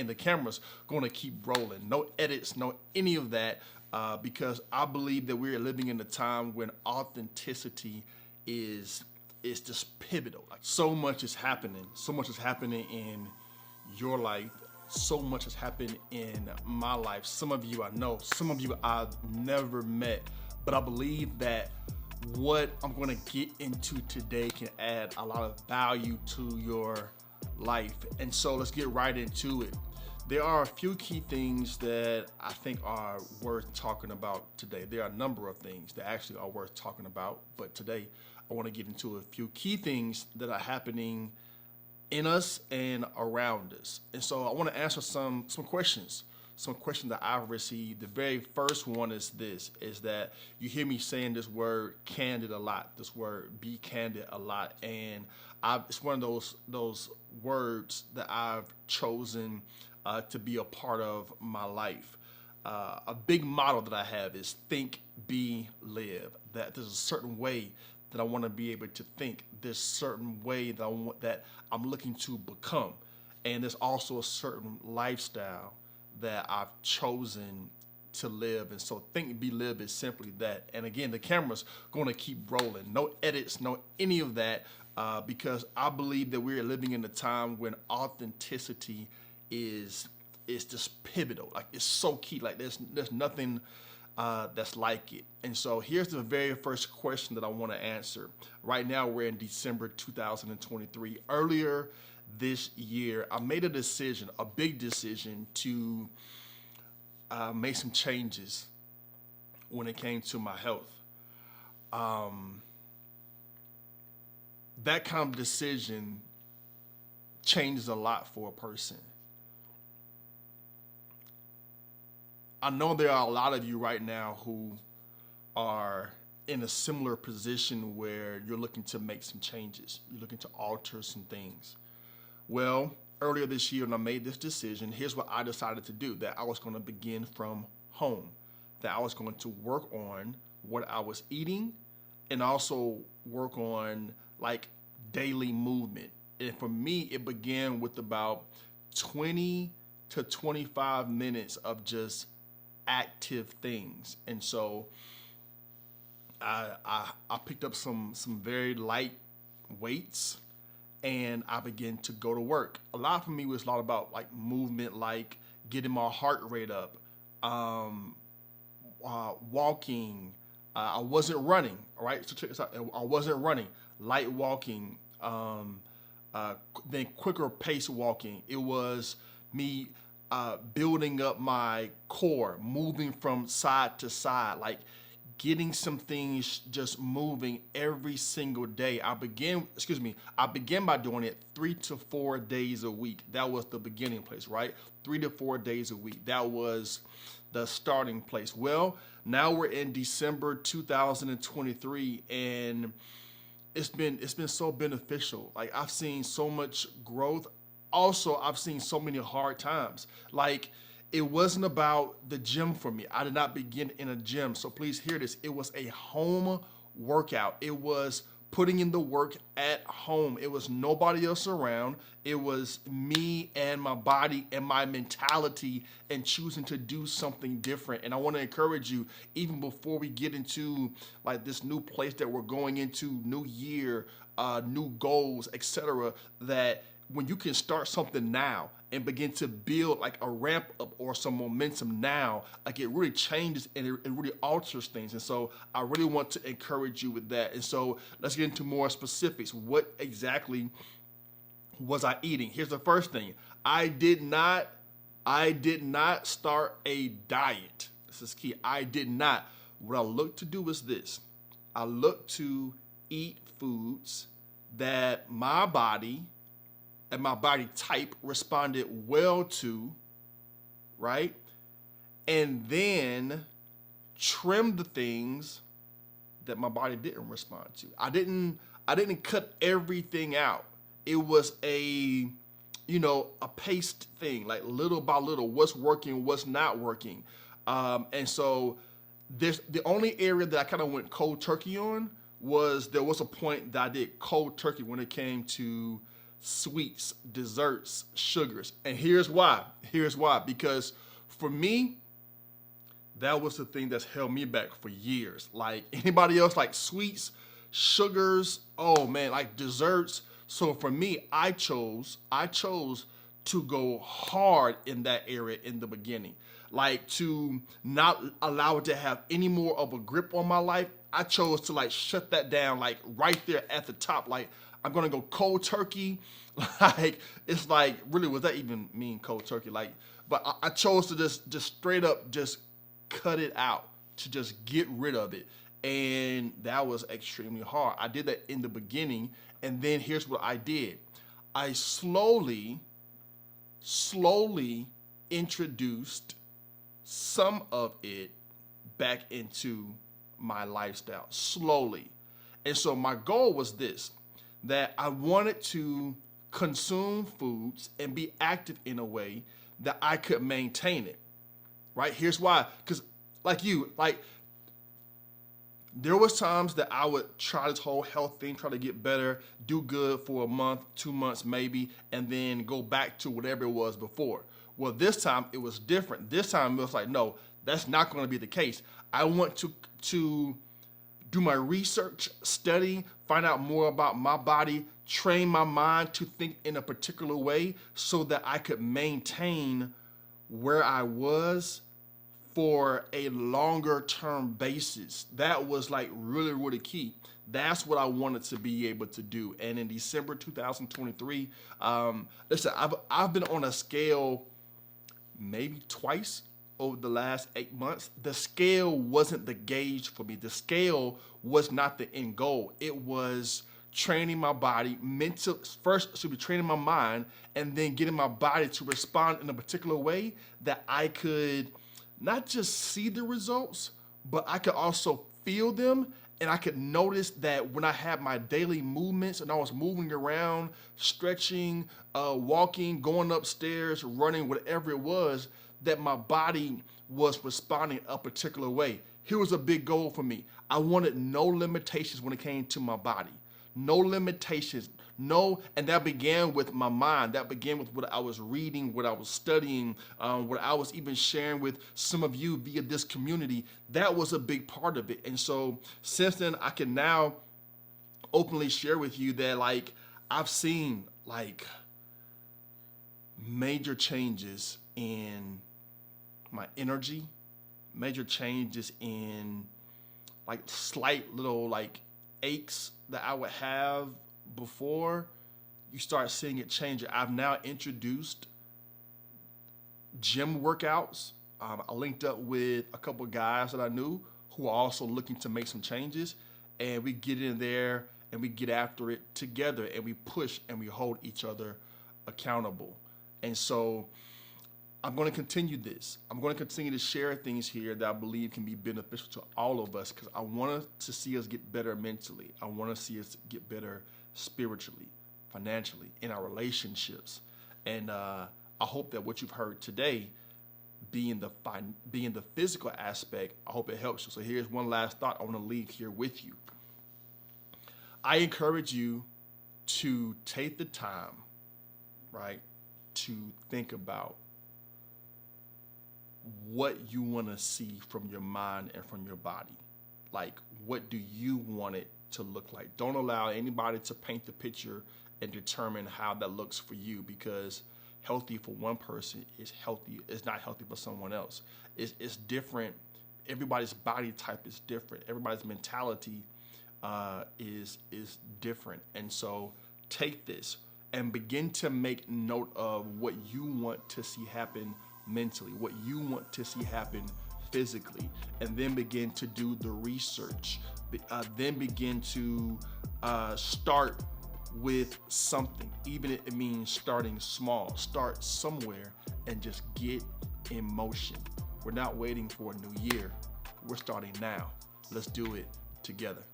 and the camera's going to keep rolling. No edits, no any of that, because I believe that we're living in a time when authenticity is just pivotal. Like so much is happening. So much is happening in your life. So much has happened in my life. Some of you I know, some of you I've never met, but I believe that what I'm going to get into today can add a lot of value to your life. And so let's get right into it. There are a few key things that I think are worth talking about today. There are a number of things that actually are worth talking about, but today I want to get into a few key things that are happening in us and around us. And so I want to answer some questions that I've received. The very first one is this, is that you hear me saying this word candid a lot, this word be candid a lot. And it's one of those words that I've chosen to be a part of my life. A big motto that I have is think, be, live. That there's a certain way that I want to be able to think, this certain way that I'm looking to become. And there's also a certain lifestyle that I've chosen to live. And so think, be, live is simply that. And again, the camera's going to keep rolling. No edits, no any of that, because I believe that we're living in a time when authenticity is just pivotal. Like it's so key. Like there's nothing that's like it. And so here's the very first question that I want to answer. Right now we're in December 2023. Earlier this year, I made a big decision to make some changes when it came to my health. That kind of decision changes a lot for a person. I know there are a lot of you right now who are in a similar position where you're looking to make some changes. You're looking to alter some things. Well, earlier this year when I made this decision, here's what I decided to do, that I was going to begin from home, that I was going to work on what I was eating and also work on like daily movement. And for me, it began with about 20 to 25 minutes of just active things. And so I picked up some very light weights and I began to go to work. A lot for me was a lot about like movement, like getting my heart rate up, walking. I wasn't running, all right? So check this out. I wasn't running, light walking, then quicker pace walking. It was me building up my core, moving from side to side, like getting some things just moving every single day. I began by doing it 3 to 4 days a week. That was the beginning place, right? 3 to 4 days a week. That was the starting place. Well, now we're in December 2023 and it's been so beneficial. Like I've seen so much growth. Also, I've seen so many hard times. Like it wasn't about the gym for me. I did not begin in a gym. So please hear this. It was a home workout. It was putting in the work at home. It was nobody else around. It was me and my body and my mentality and choosing to do something different. And I want to encourage you, even before we get into like this new place that we're going into, new year, new goals, etc., that when you can start something now and begin to build like a ramp up or some momentum now, like it really changes and it really alters things. And so I really want to encourage you with that. And so let's get into more specifics. What exactly was I eating? Here's the first thing. I did not start a diet. This is key. I did not. What I looked to do was this. I looked to eat foods that my body and my body type responded well to, right? And then trim the things that my body didn't respond to. I didn't cut everything out. It was a paced thing, like little by little, what's working, what's not working. And so the only area that I kind of went cold turkey on was there was a point that I did cold turkey when it came to sweets, desserts, sugars. And here's why. Because for me, that was the thing that's held me back for years. Like anybody else, like sweets, sugars, oh man, like desserts. So for me, I chose to go hard in that area in the beginning. Like to not allow it to have any more of a grip on my life. I chose to like shut that down, like right there at the top. Like I'm gonna go cold turkey. Like it's like, really, what does that even mean, cold turkey? Like, but I chose to just straight up just cut it out, to just get rid of it. And that was extremely hard. I did that in the beginning, and then here's what I did. I slowly introduced some of it back into my lifestyle, slowly. And so my goal was this, that I wanted to consume foods and be active in a way that I could maintain it, right? Here's why, because there was times that I would try this whole health thing, try to get better, do good for a month, 2 months maybe, and then go back to whatever it was before. Well, this time it was different. This time it was like, no, that's not going to be the case. I want to do my research, study, find out more about my body, train my mind to think in a particular way so that I could maintain where I was for a longer term basis. That was like really, really key. That's what I wanted to be able to do. And in December 2023, listen, I've been on a scale maybe twice over the last 8 months. The scale wasn't the gauge for me. The scale was not the end goal. It was training my body, first should be training my mind, and then getting my body to respond in a particular way that I could not just see the results, but I could also feel them. And I could notice that when I had my daily movements and I was moving around, stretching, walking, going upstairs, running, whatever it was, that my body was responding a particular way. Here was a big goal for me. I wanted no limitations when it came to my body. No limitations. No, and that began with my mind. That began with what I was reading, what I was studying, what I was even sharing with some of you via this community. That was a big part of it. And so since then, I can now openly share with you that like I've seen like major changes in my energy, major changes in like slight little like aches that I would have before. You start seeing it change. I've now introduced gym workouts. I linked up with a couple of guys that I knew who are also looking to make some changes, and we get in there and we get after it together, and we push and we hold each other accountable. And so I'm going to continue this. I'm going to continue to share things here that I believe can be beneficial to all of us, because I want to see us get better mentally. I want to see us get better spiritually, financially, in our relationships. And I hope that what you've heard today, being the physical aspect, I hope it helps you. So here's one last thought I want to leave here with you. I encourage you to take the time, right, to think about what you want to see from your mind and from your body. Like, what do you want it to look like? Don't allow anybody to paint the picture and determine how that looks for you, because healthy for one person is not healthy for someone else. It's different. Everybody's body type is different. Everybody's mentality is different. And so take this and begin to make note of what you want to see happen mentally, what you want to see happen physically, and then begin to do the research. Then begin to start with something, even if it means starting small. Start somewhere and just get in motion. We're not waiting for a new year. We're starting now. Let's do it together.